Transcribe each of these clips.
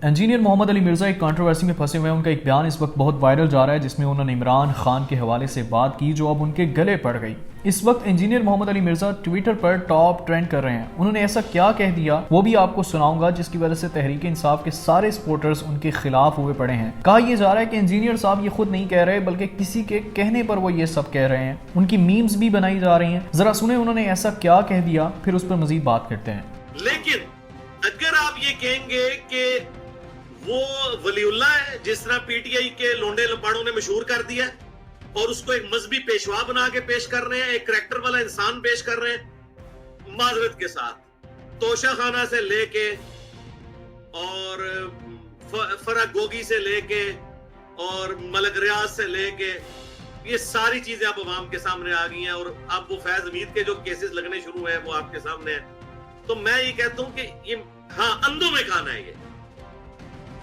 Engineer Mohammad Ali Mirza एक controversy में फंसे हुए हैं। उनका एक बयान इस वक्त बहुत वायरल जा रहा है जिसमें उन्होंने इमरान खान के हवाले से बात की जो अब उनके गले पड़ गई। इस वक्त इंजीनियर मोहम्मद अली मिर्ज़ा ट्विटर पर टॉप ट्रेंड कर रहे हैं। उन्होंने ऐसा क्या कह दिया वो भी आपको सुनाऊंगा जिसकी वजह से तहरीक इंसाफ के सारे सपोर्टर्स उनके खिलाफ हुए पड़े हैं। कहा यह जा रहा है कि इंजीनियर साहब ये खुद नहीं कह रहे बल्कि किसी के कहने पर वो ये सब कह रहे हैं। उनकी मीम्स भी बनाई जा रही हैं। जरा सुने उन्होंने ऐसा क्या कह दिया, फिर उस पर मजीद बात करते हैं। लेकिन अगर आप ये कहेंगे कि वो वलीउल्लाह है जिस तरह पीटीआई के लोंडे लपाड़ों ने मशहूर कर दिया और उसको एक मजहबी पेशवा बना के पेश कर रहे हैं, एक करैक्टर वाला इंसान पेश कर रहे हैं, माजरत के साथ तोशा खाना से लेके और फरक गोगी से लेके और मलक रियाज से लेके ये सारी चीजें अब अवाम के सामने आ गई हैं और अब वो फैज हमीद के जो केसेस लगने शुरू हुए हैं वो आपके सामने है। तो मैं ये कहता हूं कि ये हाँ अंधों में खाना है, ये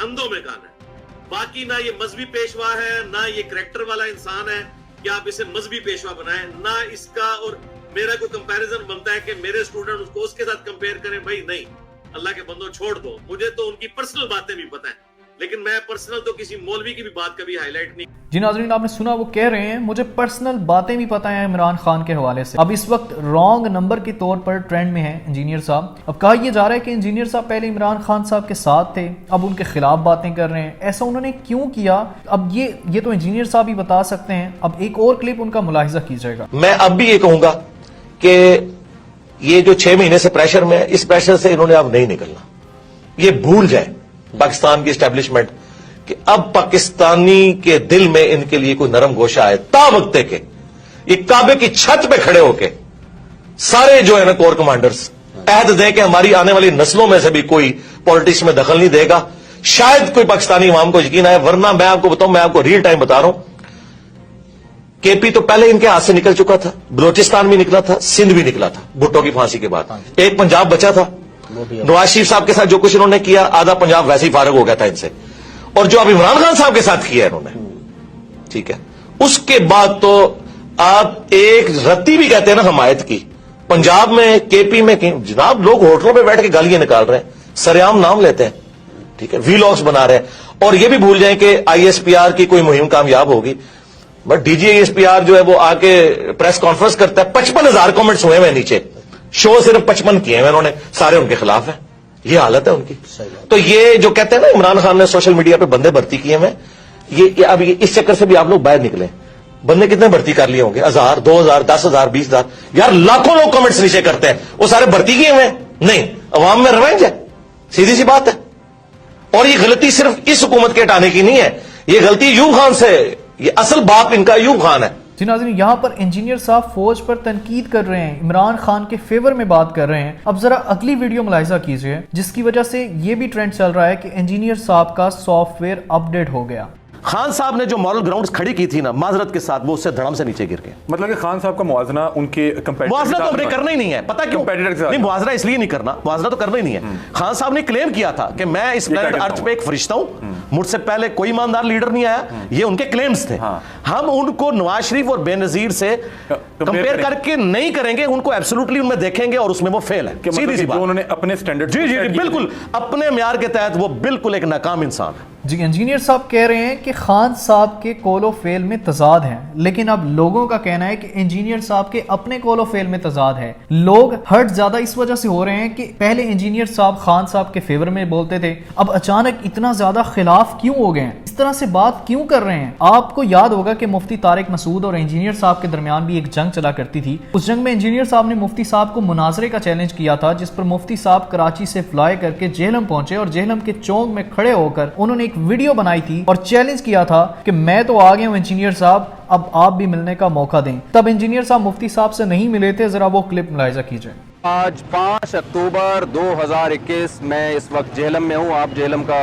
अंधों में खाना है। बाकी ना ये मजहबी पेशवा है ना ये करैक्टर वाला इंसान है कि आप इसे मजहबी पेशवा बनाएं, ना इसका और मेरा कोई कंपैरिजन बनता है कि मेरे स्टूडेंट उसको उसके साथ कंपेयर करें। भाई नहीं, अल्लाह के बंदो छोड़ दो। मुझे तो उनकी पर्सनल बातें भी पता है लेकिन मैं पर्सनल तो किसी मौलवी की भी बात कभी हाईलाइट नहीं। जी नाज़रीन, आपने सुना वो कह रहे हैं मुझे पर्सनल बातें भी पता है इमरान खान के हवाले से। अब इस वक्त रॉन्ग नंबर के तौर पर ट्रेंड में है इंजीनियर साहब। अब कहा यह जा रहा है कि इंजीनियर साहब पहले इमरान खान साहब के साथ थे, अब उनके खिलाफ बातें कर रहे हैं। ऐसा उन्होंने क्यों किया? अब ये तो इंजीनियर साहब ही बता सकते हैं। अब एक और क्लिप उनका मुलाहिजा कीजिएगा। मैं अब भी ये कहूंगा कि ये जो 6 महीने से प्रेशर में, इस प्रेशर से इन्होंने अब नहीं निकलना। ये भूल जाए पाकिस्तान की एस्टेब्लिशमेंट कि अब पाकिस्तानी के दिल में इनके लिए कोई नरम गोशा है। तावक्ते के ये काबे की छत पे खड़े होके सारे जो है ना कोर कमांडर्स अहद दें कि हमारी आने वाली नस्लों में से भी कोई पॉलिटिक्स में दखल नहीं देगा। शायद कोई पाकिस्तानी अवाम को यकीन आए, वरना मैं आपको बताऊं, मैं आपको रियल टाइम बता रहा हूं, केपी तो पहले इनके हाथ से निकल चुका था, बलोचिस्तान भी निकला था, सिंध भी निकला था भुट्टो की फांसी के बाद। एक पंजाब बचा था। नवाज शरीफ साहब के साथ जो कुछ इन्होंने किया, आधा पंजाब वैसे ही फारग हो गया था इनसे। और जो अब इमरान खान साहब के साथ किया इन्होंने, ठीक है, उसके बाद तो आप एक रत्ती भी कहते हैं ना हमायत की। पंजाब में, केपी में जनाब लोग होटलों पे बैठ के गालियां निकाल रहे हैं, सरेआम नाम लेते हैं, ठीक है, वीलॉग्स बना रहे हैं। और ये भी भूल जाएं कि आईएसपीआर की कोई मुहिम कामयाब होगी, बट डीजी आईएसपीआर जो है वो आके प्रेस कॉन्फ्रेंस करता है। 55,000 कमेंट्स हुए हैं नीचे, शो सिर्फ 55 किए हैं उन्होंने, सारे उनके खिलाफ हैं। ये हालत है उनकी। तो ये जो कहते हैं ना इमरान खान ने सोशल मीडिया पे बंदे भर्ती किए हैं, ये अब इस चक्कर से भी आप लोग बाहर निकले। बंदे कितने भर्ती कर लिए होंगे? 1000, 2000, 10,000, 20,000, यार लाखों लोग कमेंट्स नीचे करते हैं, वो सारे भर्ती किए हुए हैं? नहीं, अवाम में रिवेंज है, सीधी सी बात है। और ये गलती सिर्फ इस हुकूमत के हटाने की नहीं है, ये गलती यूब खान से, ये असल बाप इनका यूब खान है। जी नाज़रीन, यहाँ पर इंजीनियर साहब फौज पर तनकीद कर रहे हैं, इमरान खान के फेवर में बात कर रहे हैं। अब जरा अगली वीडियो मुलाहिजा कीजिए जिसकी वजह से ये भी ट्रेंड चल रहा है कि इंजीनियर साहब का सॉफ्टवेयर अपडेट हो गया। खान साहब ने जो मॉरल ग्राउंड्स खड़ी की थी ना माजरत के साथ, वो उससे धड़म से नीचे गिर गए। मतलब कि खान साहब का मुआवजा उनके मुआवजा तो हमने करना ही नहीं है। पता क्यों नहीं? मुआवजा इसलिए नहीं करना, मुआवजा तो करना ही नहीं है। खान साहब ने क्लेम किया था कि मैं इस प्लेनेट अर्थ पे एक फरिश्ता हूं, मुझसे पहले कोई ईमानदार लीडर नहीं आया। ये उनके क्लेम्स थे। हम उनको नवाज शरीफ और बेनजीर से कंपेयर करके नहीं करेंगे, उनको एब्सोल्युटली उनमें देखेंगे और उसमें वो फेल है। सीधी सी बात, उन्होंने अपने स्टैंडर्ड, जी जी बिल्कुल अपने म्यार के तहत वो बिल्कुल एक नाकाम इंसान है। जी, इंजीनियर साहब कह रहे हैं कि खान साहब के कोलो फेल में तजाद है, लेकिन अब लोगों का कहना है कि इंजीनियर साहब के अपने कोलो फेल में तजाद है। लोग हर्ट ज्यादा इस वजह से हो रहे हैं कि पहले इंजीनियर साहब खान साहब के फेवर में बोलते थे, अब अचानक इतना ज्यादा खिलाफ क्यों हो गए हैं, इस तरह से बात क्यों कर रहे हैं। आपको याद होगा कि मुफ्ती तारिक मसूद और इंजीनियर साहब के दरमियान भी एक जंग चला करती थी। उस जंग में इंजीनियर साहब ने मुफ्ती साहब को मुनाजरे का चैलेंज किया था, जिस पर मुफ्ती साहब कराची से फ्लाई करके जेहलम पहुंचे और जेहलम के चौक में खड़े होकर उन्होंने एक वीडियो बनाई थी और चैलेंज किया था कि मैं तो आ गया हूं इंजीनियर साहब, अब आप भी मिलने का मौका दें। तब इंजीनियर साहब मुफ्ती साहब से नहीं मिले थे। जरा वो क्लिप मुलाहिजा कीजिए। आज 5 अक्टूबर 2021 मैं इस वक्त जेहलम में हूं। आप जेहलम का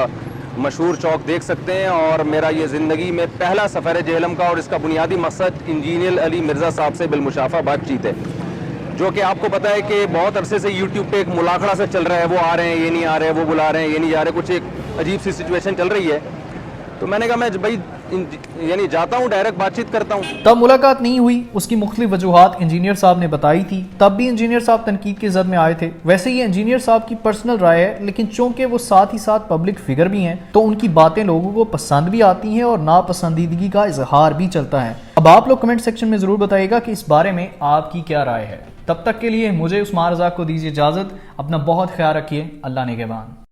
मशहूर चौक देख सकते हैं और मेरा ये ज़िंदगी में पहला सफ़र है जेहलम का और इसका बुनियादी मकसद इंजीनियर अली मिर्ज़ा साहब से बिलमुशाफा बातचीत है, जो कि आपको पता है कि बहुत अरसे से यूट्यूब पे एक मुलाखड़ा से चल रहा है। वो आ रहे हैं, ये नहीं आ रहे, वो बुला रहे हैं, ये नहीं जा रहे, कुछ एक अजीब सी सिचुएशन चल रही है। تو میں نے کہا میں بھائی یعنی جاتا ہوں ڈائریکٹ بات چیت کرتا ہوں. تب ملاقات نہیں ہوئی. اس کی مختلف وجوہات انجینئر صاحب نے بتائی تھی. تب بھی انجینئر صاحب تنقید کی زد میں آئے تھے. ویسے یہ انجینئر صاحب کی پرسنل رائے ہے, لیکن چونکہ وہ ساتھ ہی ساتھ پبلک فگر بھی ہیں تو ان کی باتیں لوگوں کو پسند بھی آتی ہیں اور ناپسندیدگی کا اظہار بھی چلتا ہے. اب آپ لوگ کمنٹ سیکشن میں ضرور بتائیے گا کہ اس بارے میں آپ کی کیا رائے ہے. تب تک کے لیے مجھے عثمان رضا کو دیجیے اجازت. اپنا بہت خیال رکھیے. اللہ نگہبان.